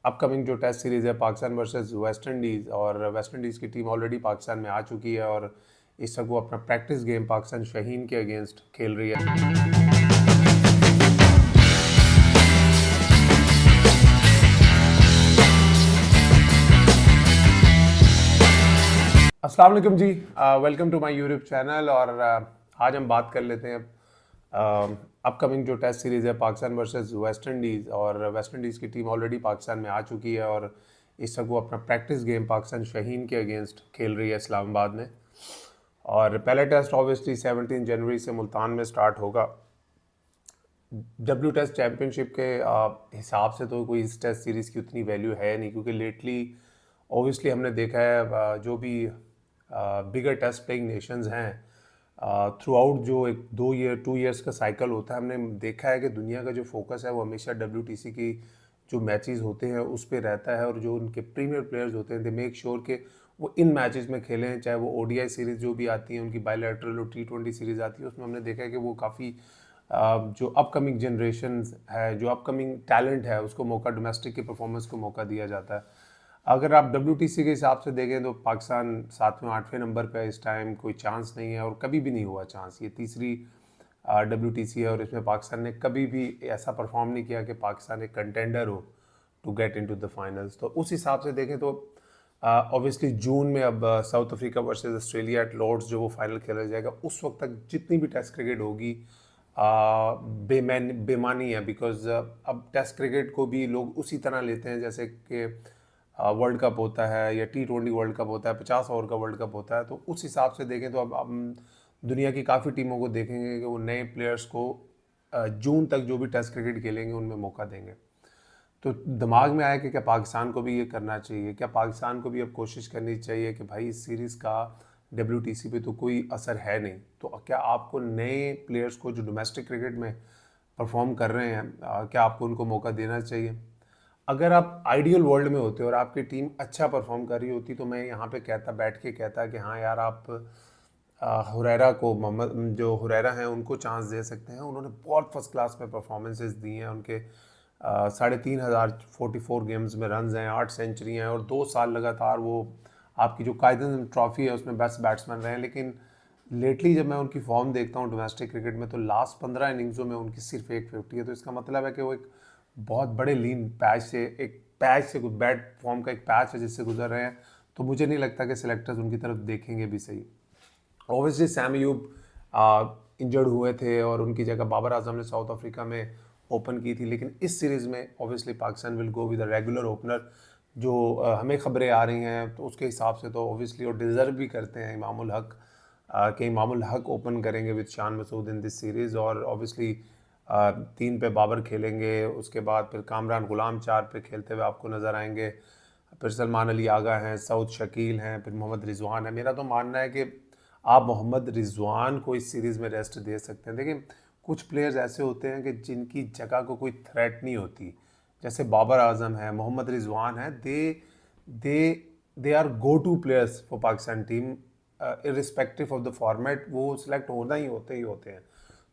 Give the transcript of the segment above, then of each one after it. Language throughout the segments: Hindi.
अपकमिंग जो टेस्ट सीरीज़ है पाकिस्तान वर्सेस वेस्ट इंडीज़, और वेस्ट इंडीज़ की टीम ऑलरेडी पाकिस्तान में आ चुकी है और इस वक्त वो अपना प्रैक्टिस गेम पाकिस्तान शाहीन के अगेंस्ट खेल रही है। अस्सलाम वालेकुम जी, welcome to my YouTube channel. और आज हम बात कर लेते हैं अपकमिंग जो टेस्ट सीरीज़ है पाकिस्तान वर्सेस वेस्ट इंडीज़, और वेस्ट इंडीज़ की टीम ऑलरेडी पाकिस्तान में आ चुकी है और इस वक्त वो अपना प्रैक्टिस गेम पाकिस्तान शाहीन के अगेंस्ट खेल रही है इस्लामाबाद में। और पहला टेस्ट ऑब्वियसली 17 जनवरी से मुल्तान में स्टार्ट होगा। टेस्ट चैम्पियनशिप के हिसाब से तो कोई इस टेस्ट सीरीज़ की उतनी वैल्यू है नहीं, क्योंकि लेटली ऑब्वियसली हमने देखा है जो भी बिगर टेस्ट प्लेइंग नेशंस हैं थ्रू आउट जो एक 2 ईयर्स का साइकिल होता है, हमने देखा है कि दुनिया का जो फोकस है वो हमेशा WTC की जो मैचेस होते हैं उस पर रहता है। और जो उनके प्रीमियर प्लेयर्स होते हैं दे मेक श्योर कि वो इन मैचेस में खेलें, चाहे वो ODI सीरीज़ जो भी आती है, उनकी बायलैटरल और T20 सीरीज़ आती है, उसमें हमने देखा है कि वो काफ़ी जो अपकमिंग जनरेशन है, जो अपकमिंग टैलेंट है, उसको मौका, डोमेस्टिक की परफॉर्मेंस को मौका दिया जाता है। अगर आप WTC के हिसाब से देखें तो पाकिस्तान 7वें-8वें नंबर पे इस टाइम, कोई चांस नहीं है और कभी भी नहीं हुआ चांस। ये तीसरी WTC है और इसमें पाकिस्तान ने कभी भी ऐसा परफॉर्म नहीं किया कि पाकिस्तान एक कंटेंडर हो to get into the finals. तो उस हिसाब से देखें तो ऑब्वियसली जून में अब South Africa versus Australia at Lord's जो वो फाइनल खेला जाएगा, उस वक्त तक जितनी भी टेस्ट क्रिकेट होगी बेमानी है, बिकॉज अब टेस्ट क्रिकेट को भी लोग उसी तरह लेते हैं जैसे कि वर्ल्ड कप होता है या T20 वर्ल्ड कप होता है, 50 ओवर का वर्ल्ड कप होता है। तो उस हिसाब से देखें तो अब हम दुनिया की काफ़ी टीमों को देखेंगे कि वो नए प्लेयर्स को जून तक जो भी टेस्ट क्रिकेट खेलेंगे उनमें मौका देंगे। तो दिमाग में आया कि क्या पाकिस्तान को भी ये करना चाहिए, क्या पाकिस्तान को भी अब कोशिश करनी चाहिए कि भाई इस सीरीज़ का WTC पे तो कोई असर है नहीं, तो क्या आपको नए प्लेयर्स को जो डोमेस्टिक क्रिकेट में परफॉर्म कर रहे हैं क्या आपको उनको मौका देना चाहिए। अगर आप आइडियल वर्ल्ड में होते और आपकी टीम अच्छा परफॉर्म कर रही होती तो मैं यहाँ पे कहता, बैठ के कहता कि हाँ यार, आप हुरैरा को, मोहम्मद जो हुरैरा हैं उनको चांस दे सकते हैं। उन्होंने बहुत फर्स्ट क्लास में परफॉर्मेंसेस दी हैं। उनके 3,544 गेम्स में रन्स हैं, 8 सेंचुरी हैं और 2 साल लगातार वो आपकी जो कायदन ट्रॉफी है उसमें बेस्ट बैट्समैन रहे हैं। लेकिन लेटली जब मैं उनकी फॉर्म देखता हूँ डोमेस्टिक क्रिकेट में तो लास्ट 15 इनिंग्सों में उनकी सिर्फ एक 50 है। तो इसका मतलब है कि वो एक बहुत बड़े लीन पैच से बैड फॉर्म का एक पैच है जिससे गुजर रहे हैं। तो मुझे नहीं लगता कि सिलेक्टर्स उनकी तरफ देखेंगे भी सही। ऑब्वियसली सैम अयूब इंजर्ड हुए थे और उनकी जगह बाबर आजम ने साउथ अफ्रीका में ओपन की थी, लेकिन इस सीरीज़ में obviously Pakistan will go with a regular opener. जो हमें खबरें आ रही हैं तो उसके हिसाब से तो ऑब्वियसली और डिज़र्व भी करते हैं इमामुल हक, कि इमामुल हक ओपन करेंगे with Shan Masood in this series. और ऑब्वियसली 3 पे बाबर खेलेंगे, उसके बाद फिर कामरान गुलाम 4 पे खेलते हुए आपको नज़र आएंगे, फिर सलमान अली आगा हैं, सऊद शकील हैं, फिर मोहम्मद रिजवान है। मेरा तो मानना है कि आप मोहम्मद रिजवान को इस सीरीज़ में रेस्ट दे सकते हैं। देखिए, कुछ प्लेयर्स ऐसे होते हैं कि जिनकी जगह को कोई थ्रेट नहीं होती, जैसे बाबर आजम है, मोहम्मद रिजवान है। They they are go to players for Pakistan team, irrespective of the format, वो सिलेक्ट होना ही होते हैं।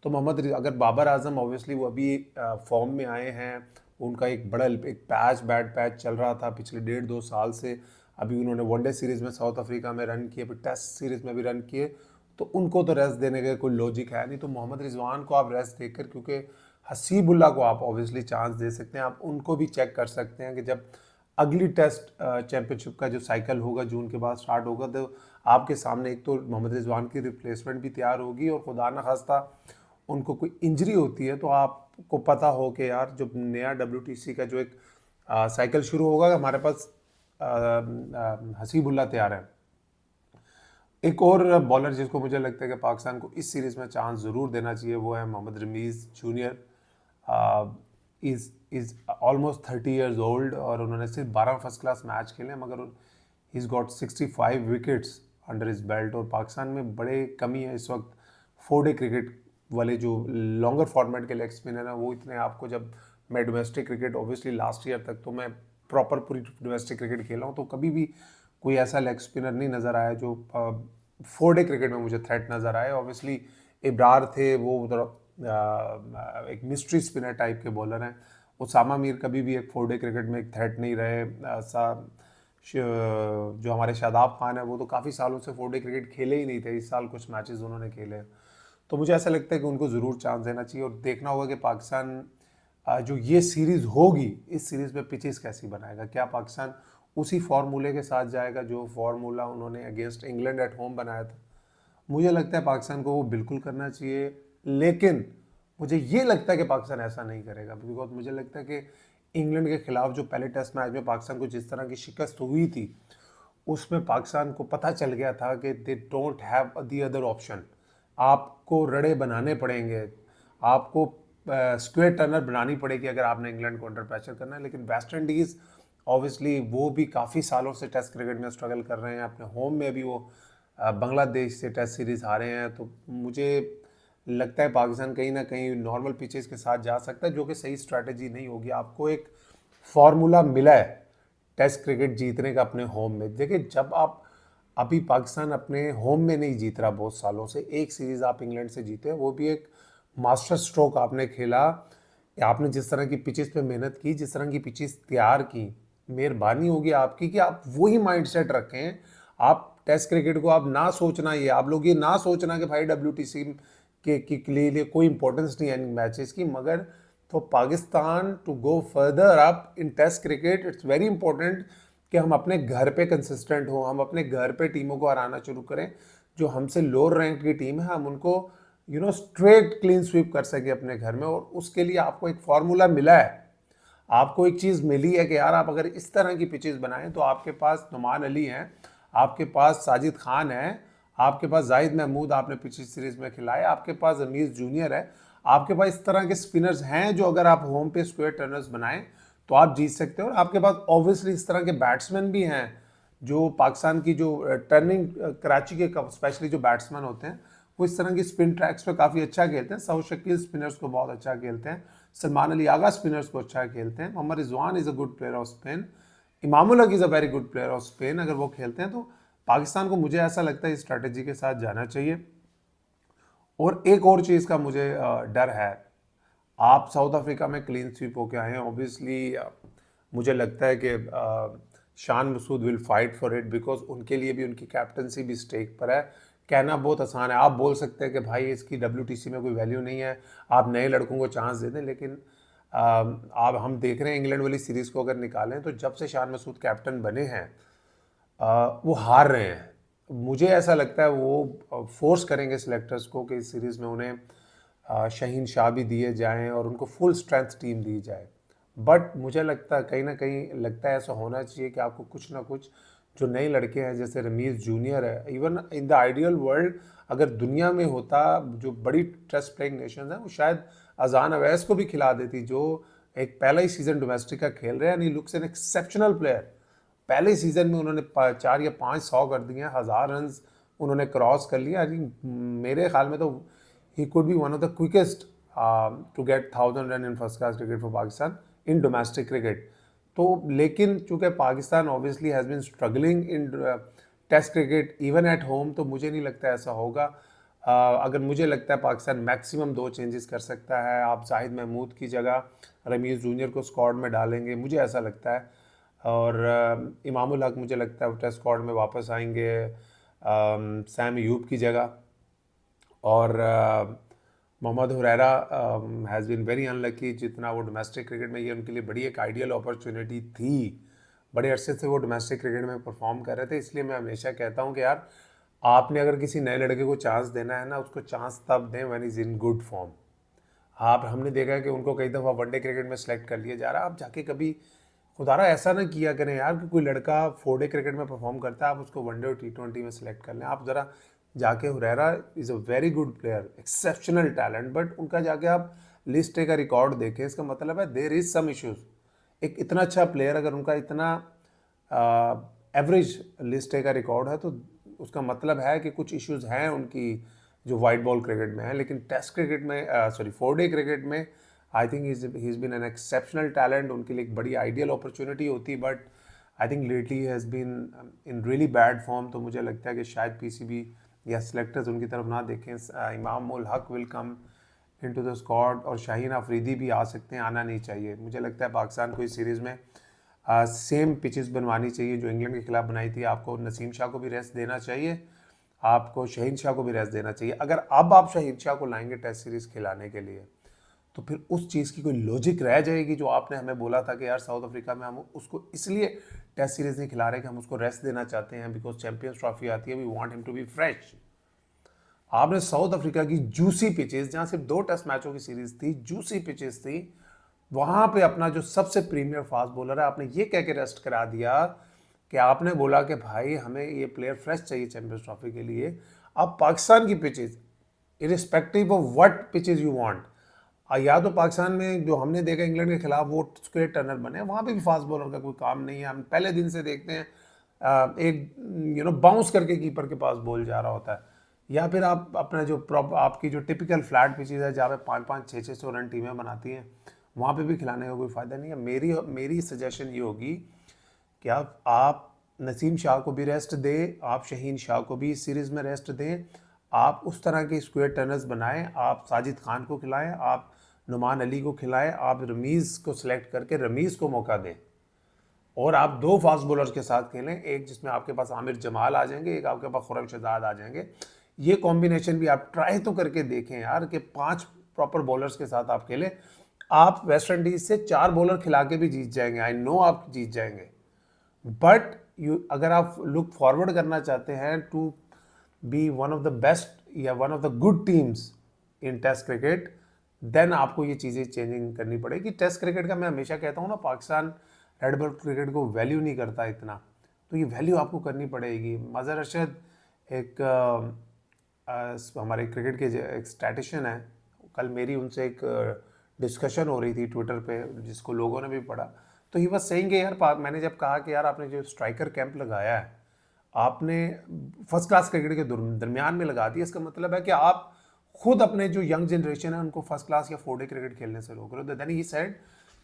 तो अगर बाबर आजम ऑब्वियसली वो अभी फॉर्म में आए हैं, उनका एक बड़ा एक बैड पैच चल रहा था पिछले 1.5-2 साल से। अभी उन्होंने वनडे सीरीज़ में साउथ अफ्रीका में रन किए, फिर टेस्ट सीरीज़ में भी रन किए, तो उनको तो रेस्ट देने का कोई लॉजिक है नहीं। तो मोहम्मद रिजवान को आप रेस्ट देकर, क्योंकि हसीबुल्ला को आप ऑब्वियसली चांस दे सकते हैं, आप उनको भी चेक कर सकते हैं कि जब अगली टेस्ट चैंपियनशिप का जो साइकिल होगा जून के बाद स्टार्ट होगा, तो आपके सामने एक तो मोहम्मद रिजवान की रिप्लेसमेंट भी तैयार होगी, और खुदा न खास्ता उनको कोई इंजरी होती है तो आपको पता हो कि यार जब नया WTC का जो एक साइकिल शुरू होगा, हमारे पास हसीबुल्ला तैयार है। एक और बॉलर जिसको मुझे लगता है कि पाकिस्तान को इस सीरीज़ में चांस ज़रूर देना चाहिए, वो है Mohammad Rameez junior. Is almost 30 years old और उन्होंने सिर्फ 12 फर्स्ट क्लास मैच खेले, मगर he is got 65 wickets under his belt. और पाकिस्तान में बड़े कमी है इस वक्त 4 डे क्रिकेट वाले जो लॉन्गर फॉर्मेट के लेग स्पिनर हैं, वो इतने आपको, जब मैं domestic cricket obviously last year तक तो मैं प्रॉपर पूरी डोमेस्टिक क्रिकेट खेला हूँ, तो कभी भी कोई ऐसा लेग स्पिनर नहीं नज़र आया जो 4 डे क्रिकेट में मुझे थ्रेट नज़र आए। ऑब्वियसली इब्रार थे, वो एक मिस्ट्री स्पिनर टाइप के बॉलर हैं, उसामा मीर कभी भी एक 4 डे क्रिकेट में एक थ्रेट नहीं रहे। जो हमारे शादाब खान है वो तो काफ़ी सालों से 4 डे क्रिकेट खेले ही नहीं थे, इस साल कुछ मैचेस उन्होंने खेले। तो मुझे ऐसा लगता है कि उनको ज़रूर चांस देना चाहिए और देखना होगा कि पाकिस्तान जो ये सीरीज़ होगी, इस सीरीज़ में पिचेस कैसी बनाएगा। क्या पाकिस्तान उसी फार्मूले के साथ जाएगा जो फार्मूला उन्होंने अगेंस्ट इंग्लैंड एट होम बनाया था? मुझे लगता है पाकिस्तान को वो बिल्कुल करना चाहिए, लेकिन मुझे ये लगता है कि पाकिस्तान ऐसा नहीं करेगा, बिकॉज मुझे लगता है कि इंग्लैंड के खिलाफ जो पहले टेस्ट मैच में पाकिस्तान को जिस तरह की शिकस्त हुई थी, उसमें पाकिस्तान को पता चल गया था कि they don't have the other option. आपको रड़े बनाने पड़ेंगे, आपको स्क्वेयर टर्नर बनानी पड़ेगी अगर आपने इंग्लैंड को अंडर प्रेशर करना है। लेकिन वेस्ट इंडीज़ ऑब्वियसली वो भी काफ़ी सालों से टेस्ट क्रिकेट में स्ट्रगल कर रहे हैं, अपने होम में भी वो बांग्लादेश से टेस्ट सीरीज़ हारे हैं। तो मुझे लगता है पाकिस्तान कहीं ना कहीं नॉर्मल पिचेस के साथ जा सकता है, जो कि सही स्ट्रैटेजी नहीं होगी। आपको एक फार्मूला मिला है टेस्ट क्रिकेट जीतने का अपने होम में। देखिए, जब आप अभी पाकिस्तान अपने होम में नहीं जीत रहा बहुत सालों से, एक सीरीज़ आप इंग्लैंड से जीते, वो भी एक मास्टर स्ट्रोक आपने खेला। आपने जिस तरह की पिचेस पे मेहनत की, जिस तरह की पिचेस तैयार की, मेहरबानी होगी आपकी कि आप वही माइंडसेट रखें। आप टेस्ट क्रिकेट को आप ना सोचना, ये आप लोग ये ना सोचना कि भाई WTC के लिए कोई इंपॉर्टेंस नहीं है इन मैचेस की, मगर तो Pakistan to go further up in test cricket it's very important कि हम अपने घर पे कंसिस्टेंट हो, हम अपने घर पे टीमों को हराना शुरू करें। जो हमसे लोअर रैंक की टीम है, हम उनको स्ट्रेट क्लीन स्वीप कर सके अपने घर में। और उसके लिए आपको एक फार्मूला मिला है, आपको एक चीज़ मिली है कि यार आप अगर इस तरह की पिचेस बनाएं तो आपके पास नुमान अली हैं, आपके पास साजिद खान है, आपके पास जाहिद महमूद आपने पिछली सीरीज में खिलाए, आपके पास अमीर जूनियर है, आपके पास इस तरह के स्पिनर्स हैं जो अगर आप होम पे स्क्वायर टर्नर्स बनाएं तो आप जीत सकते हो। और आपके पास ऑब्वियसली इस तरह के बैट्समैन भी हैं जो पाकिस्तान की जो टर्निंग कराची के स्पेशली जो बैट्समैन होते हैं वो इस तरह की स्पिन ट्रैक्स पे काफ़ी अच्छा खेलते हैं। सऊद शकील स्पिनर्स को बहुत अच्छा खेलते हैं, सलमान अली आगा स्पिनर्स को अच्छा खेलते हैं, Mohammad Rizwan is a good player of spin, Imamul Haq is a very good player of spin. अगर वो खेलते हैं तो पाकिस्तान को मुझे ऐसा लगता है इस स्ट्रैटेजी के साथ जाना चाहिए। और एक और चीज़ का मुझे डर है, आप साउथ अफ्रीका में क्लीन स्वीप होके आए हैं, ऑब्वियसली मुझे लगता है कि Shan Masood will fight for it, because उनके लिए भी उनकी कैप्टनसी भी स्टेक पर है। कहना बहुत आसान है, आप बोल सकते हैं कि भाई इसकी WTC में कोई वैल्यू नहीं है, आप नए लड़कों को चांस दे दें, लेकिन आप हम देख रहे हैं इंग्लैंड वाली सीरीज़ को अगर निकालें तो जब से शान मसूद कैप्टन बने हैं वो हार रहे हैं। मुझे ऐसा लगता है वो फोर्स करेंगे सिलेक्टर्स को कि इस सीरीज़ में उन्हें शहीन शाह भी दिए जाएं और उनको फुल स्ट्रेंथ टीम दी जाए। बट मुझे लगता है कहीं ना कहीं लगता है ऐसा होना चाहिए कि आपको कुछ ना कुछ जो नए लड़के हैं जैसे रमीज़ जूनियर है, even in the ideal world अगर दुनिया में होता जो बड़ी टेस्ट प्लेइंग नेशन है वो शायद अजान अवैस को भी खिला देती, जो एक पहला ही सीज़न डोमेस्टिक का खेल रहे हैं and he looks an exceptional player. पहले सीजन में उन्होंने 4 या 5 100 कर दिए हैं, 1000 रन उन्होंने क्रॉस कर लिया। आई थिंक मेरे ख्याल में तो he could be one of the quickest to get 1000 run in first class cricket for Pakistan in domestic cricket. तो लेकिन चूंकि Pakistan obviously has been struggling in test cricket even at home, तो मुझे नहीं लगता ऐसा होगा। अगर मुझे लगता है पाकिस्तान मैक्सिमम 2 चेंजेस कर सकता है। आप जाहिद महमूद की जगह रमीज़ जूनियर को स्क्वाड में डालेंगे, मुझे ऐसा लगता है। और इमामुल हक मुझे लगता है वो टेस्ट स्क्वाड में वापस आएंगे सैम अयूब की जगह। और Mohammad Huraira has been very unlucky, जितना वो डोमेस्टिक क्रिकेट में, ये उनके लिए बड़ी एक आइडियल अपॉर्चुनिटी थी, बड़े अरसे से वो डोमेस्टिक क्रिकेट में परफॉर्म कर रहे थे। इसलिए मैं हमेशा कहता हूँ कि यार आपने अगर किसी नए लड़के को चांस देना है ना, उसको चांस तब दें when is in good form. आप हमने देखा है कि उनको कई दफ़ा वनडे क्रिकेट में सेलेक्ट कर लिया जा रहा है। आप जाके कभी खुदारा ऐसा ना किया करें यार कि कोई लड़का 4 डे क्रिकेट में परफॉर्म करता है आप उसको वनडे और T20 में सेलेक्ट कर लें। आप ज़रा जाके, Huraira is a very good player, exceptional talent, but उनका जाके आप लिस्ट ए का रिकॉर्ड देखें, इसका मतलब है देर इज़ सम इश्यूज़। एक इतना अच्छा प्लेयर अगर उनका इतना एवरेज लिस्ट ए का रिकॉर्ड है तो उसका मतलब है कि कुछ इश्यूज़ हैं उनकी जो वाइट बॉल क्रिकेट में है। लेकिन टेस्ट क्रिकेट में, सॉरी 4 डे क्रिकेट में, I think he is been an exceptional talent. उनके लिए एक बड़ी आइडियल अपॉर्चुनिटी होती, but I think lately has been in really bad form. तो मुझे लगता है कि शायद PCB या सिलेक्टर्स उनकी तरफ ना देखें। Imamul Haq will come into the squad, और शाहीन अफरीदी भी आ सकते हैं, आना नहीं चाहिए। मुझे लगता है पाकिस्तान को इस सीरीज़ में सेम पिचेस बनवानी चाहिए जो इंग्लैंड के खिलाफ बनाई थी। आपको नसीम शाह को भी रेस्ट देना चाहिए, आपको शहीन शाह को भी रेस्ट देना चाहिए। अगर अब आप शहीन शाह को लाएंगे टेस्ट सीरीज़ खिलाने के लिए, तो फिर उस चीज़ की कोई लॉजिक रह जाएगी जो आपने हमें बोला था कि यार साउथ अफ्रीका में हम उसको इसलिए टेस्ट सीरीज़ नहीं खिला रहे कि हम उसको रेस्ट देना चाहते हैं बिकॉज चैंपियंस ट्रॉफी आती है, we want him to be fresh. आपने साउथ अफ्रीका की जूसी पिचेस, जहाँ सिर्फ 2 टेस्ट मैचों की सीरीज़ थी, जूसी पिचेस थी, वहाँ पे अपना जो सबसे प्रीमियर फास्ट बॉलर है आपने ये कह के रेस्ट करा दिया कि आपने बोला कि भाई हमें ये प्लेयर फ्रेश चाहिए चैंपियंस ट्रॉफी के लिए। अब पाकिस्तान की pitches, irrespective of what pitches you want, या तो पाकिस्तान में जो हमने देखा इंग्लैंड के खिलाफ वो स्क्वेयर टर्नर बने, वहाँ पे भी फास्ट बॉलर का कोई काम नहीं है। हम पहले दिन से देखते हैं एक बाउंस करके कीपर के पास बॉल जा रहा होता है, या फिर आप अपना जो आपकी जो टिपिकल फ्लैट पिचेज है जहाँ पे 5-5, 600 रन टीमें बनाती हैं, वहाँ पे भी खिलाने का कोई फ़ायदा नहीं है। मेरी सजेशन ये होगी कि आप नसीम शाह को भी रेस्ट दें, आप शहीन शाह को भी इस सीरीज़ में रेस्ट दें, आप उस तरह के स्क्वेयर टर्नर्स बनाएं, आप साजिद खान को खिलाएं, आप नुमान अली को खिलाएं, आप रमीज़ को सिलेक्ट करके रमीज़ को मौका दें, और आप 2 फास्ट बॉलर्स के साथ खेलें, एक जिसमें आपके पास आमिर जमाल आ जाएंगे, एक आपके पास खुर्रम शहजाद आ जाएंगे। ये कॉम्बिनेशन भी आप ट्राई तो करके देखें यार कि 5 प्रॉपर बॉलर्स के साथ आप खेलें। आप वेस्ट इंडीज़ से 4 बॉलर खिला के भी जीत जाएंगे, आई नो आप जीत जाएंगे, बट अगर आप लुक फॉरवर्ड करना चाहते हैं to be one of the best या one of the good teams in test cricket, then आपको ये चीज़ें चेंजिंग करनी पड़ेगी। टेस्ट क्रिकेट का मैं हमेशा कहता हूँ ना, पाकिस्तान रेड बॉल क्रिकेट को वैल्यू नहीं करता इतना, तो ये वैल्यू आपको करनी पड़ेगी। मज़हर अरशद एक हमारे क्रिकेट के एक स्टैटिशियन है, कल मेरी उनसे एक डिस्कशन हो रही थी ट्विटर पे जिसको लोगों ने भी पढ़ा, तो ही बस सेइंग यार, मैंने जब कहा कि यार आपने जो स्ट्राइकर कैंप लगाया है आपने फर्स्ट क्लास क्रिकेट के दरमियान में लगा दिया, इसका मतलब है कि आप खुद अपने जो यंग जनरेशन है उनको फर्स्ट क्लास या 4 डे क्रिकेट खेलने से रोक रहे हो। देन ही सेड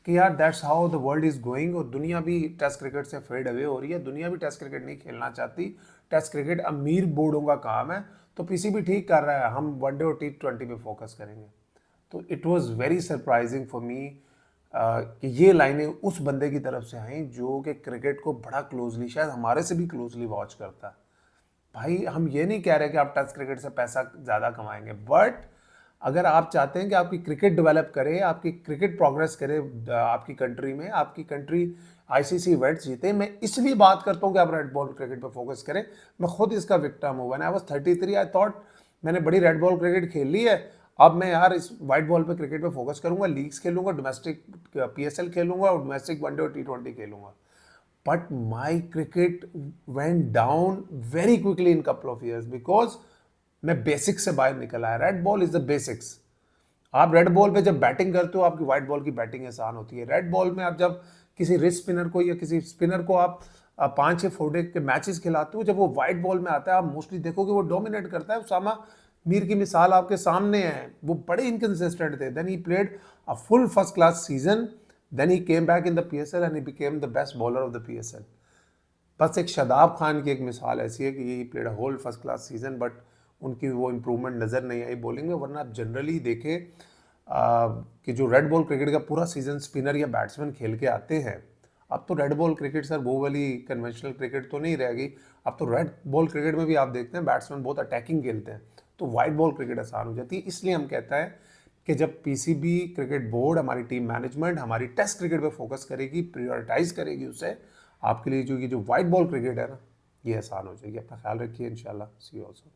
कि यार that's how the world is going, और दुनिया भी टेस्ट क्रिकेट से फेड अवे हो रही है, दुनिया भी टेस्ट क्रिकेट नहीं खेलना चाहती, टेस्ट क्रिकेट अमीर बोर्डों का काम है, तो पीसीबी ठीक कर रहा है, हम वनडे और T20 पे फोकस करेंगे। तो it was very surprising for me कि ये लाइनें उस बंदे की तरफ से आई जो कि क्रिकेट को बड़ा क्लोजली, शायद हमारे से भी क्लोजली वॉच करता है। भाई हम ये नहीं कह रहे कि आप टेस्ट क्रिकेट से पैसा ज़्यादा कमाएंगे, बट अगर आप चाहते हैं कि आपकी क्रिकेट डेवलप करे, आपकी क्रिकेट प्रोग्रेस करे आपकी कंट्री में, आपकी कंट्री आईसीसी इवेंट्स जीते, मैं इसलिए बात करता हूँ कि आप रेड बॉल क्रिकेट पे फोकस करें। मैं खुद इसका विक्टिम हूँ। When I was 33 I thought मैंने बड़ी रेड बॉल क्रिकेट खेल ली है, अब मैं यार इस वाइट बॉल पे क्रिकेट पे फोकस करूंगा, लीग्स खेलूंगा, डोमेस्टिक PSL खेलूंगा और डोमेस्टिक वनडे और T20 खेलूंगा। But my cricket went down very quickly in couple of years because मैं बेसिक्स से बाहर निकल आया। Red ball is the basics. आप रेड बॉल पे जब बैटिंग करते हो आपकी वाइट बॉल की बैटिंग आसान होती है। रेड बॉल में आप जब किसी रिस्ट स्पिनर को या किसी स्पिनर को आप 5-6 4 के मैचेस खिलाते हो, जब वो वाइट बॉल में आता है आप मोस्टली देखोगे वो डोमिनेट करता है। उसामा मीर की मिसाल आपके सामने है, वो बड़े इनकंसिस्टेंट थे। Then he played a full first class season, then he came back in the PSL and he became the best bowler of the PSL। बस एक शादाब खान की एक मिसाल ऐसी है कि ये played a whole first class season, but उनकी वो इम्प्रूवमेंट नज़र नहीं आई बॉलिंग में। वरना आप जनरली देखें कि जो रेड बॉल क्रिकेट का पूरा सीजन स्पिनर या बैट्समैन खेल के आते हैं, अब तो रेड बॉल क्रिकेट सर वो वाली कन्वेंशनल क्रिकेट तो नहीं रहेगी। अब तो रेड बॉल क्रिकेट में भी आप देखते हैं बैट्समैन बहुत अटैकिंग खेलते हैं, तो वाइट बॉल क्रिकेट आसान हो जाती है। इसलिए हम कहता है कि जब PCB क्रिकेट बोर्ड, हमारी टीम मैनेजमेंट हमारी टेस्ट क्रिकेट पे फोकस करेगी, प्रायोरिटाइज करेगी उसे, आपके लिए जो ये जो वाइट बॉल क्रिकेट है ना, ये आसान हो जाएगी। अपना ख्याल रखिए, इंशाल्लाह सी यू ऑल्सो।